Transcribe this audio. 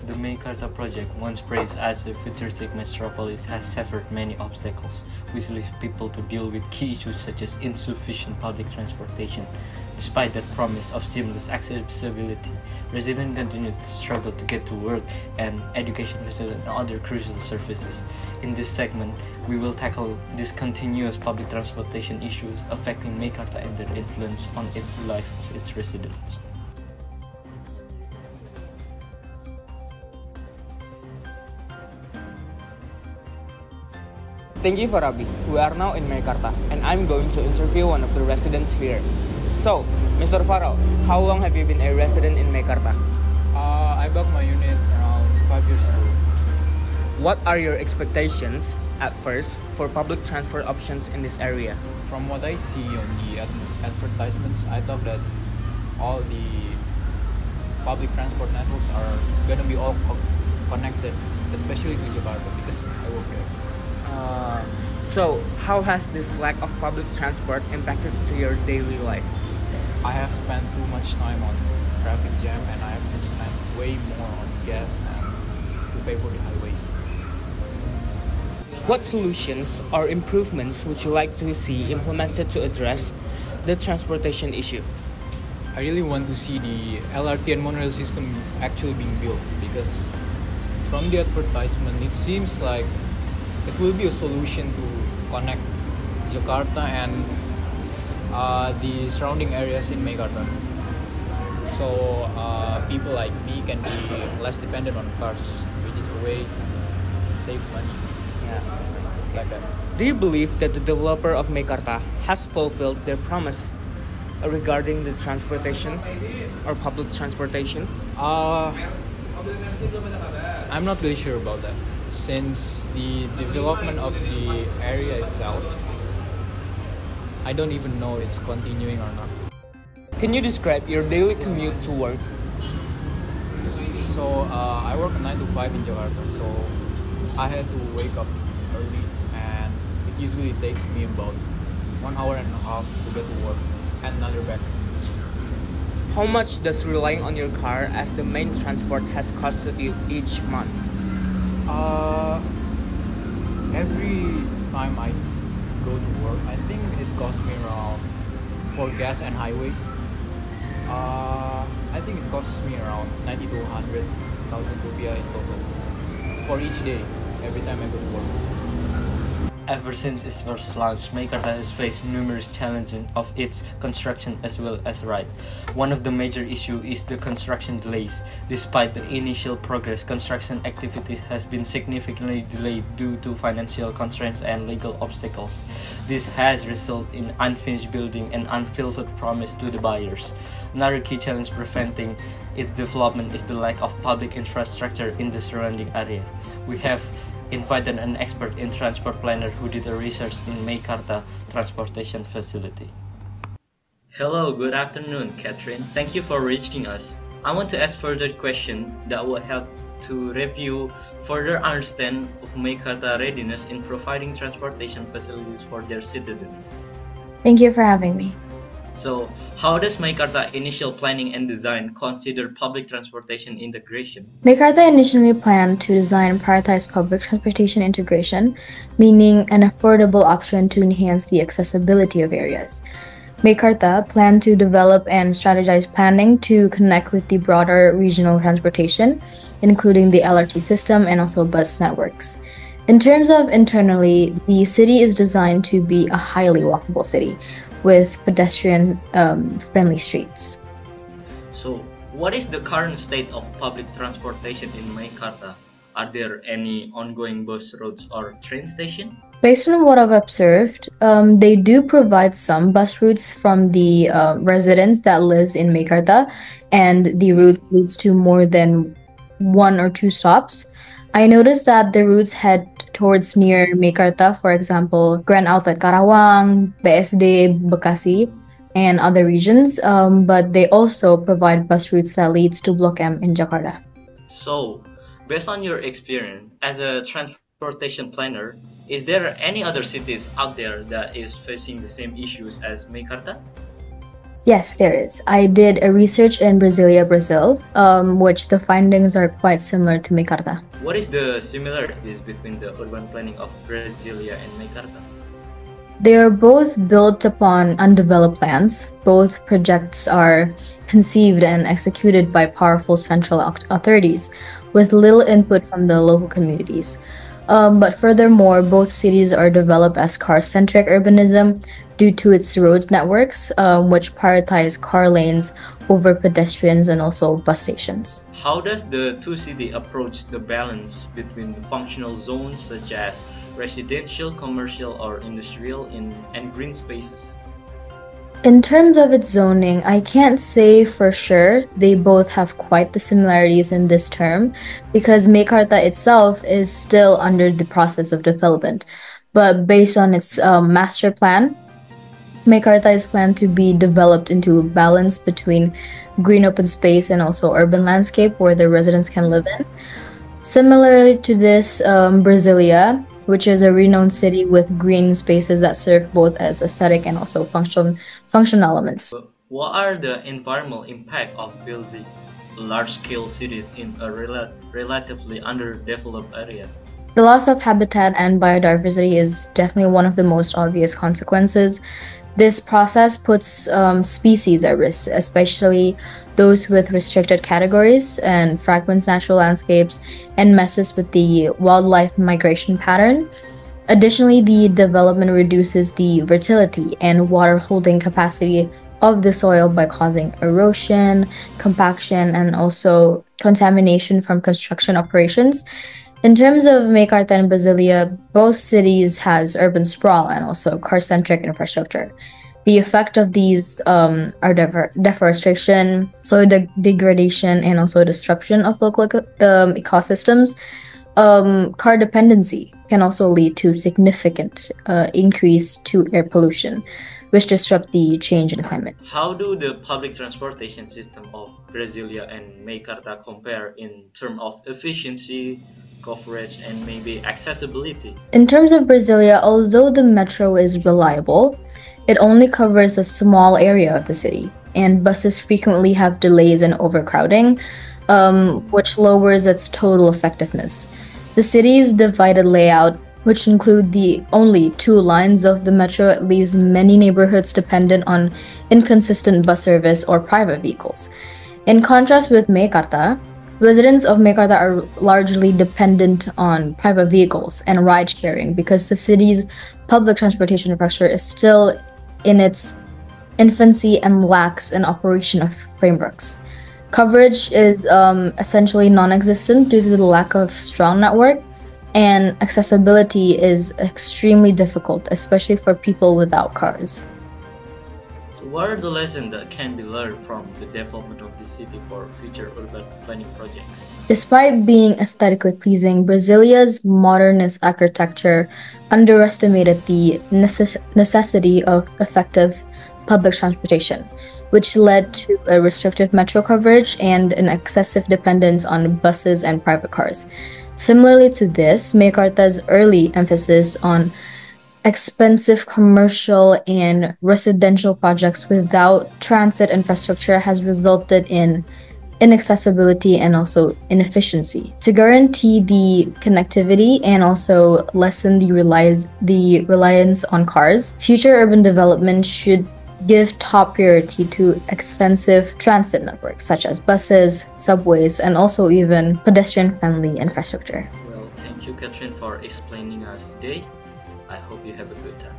The Meikarta project, once praised as a futuristic metropolis, has suffered many obstacles, which leaves people to deal with key issues such as insufficient public transportation. Despite that promise of seamless accessibility, residents continue to struggle to get to work and education facilities and other crucial services. In this segment, we will tackle discontinuous public transportation issues affecting Meikarta and their influence on its life of its residents. Thank you, Farabi. We are now in Meikarta, and I'm going to interview one of the residents here. So, Mr. Farrell, how long have you been a resident in Meikarta? I bought my unit around 5 years ago. What are your expectations at first for public transport options in this area? From what I see on the advertisements, I thought that all the public transport networks are gonna be all connected, especially to Jakarta because I work here. So, how has this lack of public transport impacted to your daily life? I have spent too much time on traffic jam and I have to spend way more on gas and to pay for the highways. What solutions or improvements would you like to see implemented to address the transportation issue? I really want to see the LRT and monorail system actually being built because from the advertisement it seems like it will be a solution to connect Jakarta and the surrounding areas in Meikarta. So people like me can be less dependent on cars, which is a way to save money. Yeah. Like that. Do you believe that the developer of Meikarta has fulfilled their promise regarding the transportation or public transportation? I'm not really sure about that. Since the development of the area itself, I don't even know it's continuing or not. Can you describe your daily commute to work? So I work 9 to 5 in Jakarta, so I had to wake up early and it usually takes me about 1 hour and a half to get to work and another back. How much does relying on your car as the main transport has costed you each month? Every time I go to work, I think it costs me around for gas and highways. I think it costs me around 90 to 100,000 rupiah in total for each day, every time I go to work. Ever since its first launch, Meikarta has faced numerous challenges of its construction as well as right. One of the major issues is the construction delays. Despite the initial progress, construction activities has been significantly delayed due to financial constraints and legal obstacles. This has resulted in unfinished building and unfulfilled promise to the buyers. Another key challenge preventing its development is the lack of public infrastructure in the surrounding area. We have invited an expert in transport planner who did a research in Meikarta transportation facility. Hello, good afternoon, Katryn. Thank you for reaching us. I want to ask further questions that will help to review further understand of Meikarta readiness in providing transportation facilities for their citizens. Thank you for having me. So, how does Meikarta initial planning and design consider public transportation integration? Meikarta initially planned to design and prioritize public transportation integration, meaning an affordable option to enhance the accessibility of areas. Meikarta planned to develop and strategize planning to connect with the broader regional transportation, including the LRT system and also bus networks. In terms of internally, the city is designed to be a highly walkable city with pedestrian-friendly streets. So, what is the current state of public transportation in Meikarta? Are there any ongoing bus routes or train stations? Based on what I've observed, they do provide some bus routes from the residents that lives in Meikarta, and the route leads to more than 1 or 2 stops. I noticed that the routes head towards near Meikarta, for example, Grand Outlet Karawang, BSD, Bekasi, and other regions, but they also provide bus routes that leads to Blok M in Jakarta. So, based on your experience as a transportation planner, is there any other cities out there that is facing the same issues as Meikarta? Yes, there is. I did a research in Brasilia, Brazil, which the findings are quite similar to Meikarta. What is the similarities between the urban planning of Brasilia and Meikarta? They are both built upon undeveloped lands. Both projects are conceived and executed by powerful central authorities with little input from the local communities. But furthermore, both cities are developed as car-centric urbanism due to its road networks, which prioritize car lanes over pedestrians and also bus stations. How does the two cities approach the balance between the functional zones such as residential, commercial, or industrial and green spaces? In terms of its zoning, I can't say for sure. They both have quite the similarities in this term because Meikarta itself is still under the process of development. But based on its master plan, Meikarta is planned to be developed into a balance between green open space and also urban landscape where the residents can live in. Similarly to this, Brasilia, which is a renowned city with green spaces that serve both as aesthetic and also function elements. What are the environmental impact of building large-scale cities in a relatively underdeveloped area? The loss of habitat and biodiversity is definitely one of the most obvious consequences. This process puts species at risk, especially those with restricted categories, and fragments natural landscapes and messes with the wildlife migration pattern. Additionally, the development reduces the fertility and water holding capacity of the soil by causing erosion, compaction, and also contamination from construction operations. In terms of Meikarta and Brasilia, both cities has urban sprawl and also car-centric infrastructure. The effect of these are deforestation, soil degradation, and also disruption of local ecosystems. Car dependency can also lead to significant increase to air pollution, which disrupt the change in climate. How do the public transportation system of Brasilia and Meikarta compare in terms of efficiency, coverage, and maybe accessibility? In terms of Brasilia, although the metro is reliable, it only covers a small area of the city, and buses frequently have delays and overcrowding, which lowers its total effectiveness. The city's divided layout, which include the only two lines of the metro, leaves many neighborhoods dependent on inconsistent bus service or private vehicles. In contrast with Meikarta, residents of Meikarta are largely dependent on private vehicles and ride sharing because the city's public transportation infrastructure is still in its infancy and lacks an operation of frameworks. Coverage is essentially non-existent due to the lack of strong network, and accessibility is extremely difficult, especially for people without cars. So what are the lessons that can be learned from the development of the city for future urban planning projects? Despite being aesthetically pleasing, Brasilia's modernist architecture underestimated the necessity of effective public transportation, which led to a restricted metro coverage and an excessive dependence on buses and private cars. Similarly to this, Meikarta's early emphasis on expensive commercial and residential projects without transit infrastructure has resulted in inaccessibility and also inefficiency. To guarantee the connectivity and also lessen the reliance on cars, future urban development should give top priority to extensive transit networks such as buses, subways, and also even pedestrian-friendly infrastructure. Well, thank you, Katryn, for explaining us today. I hope you have a good time.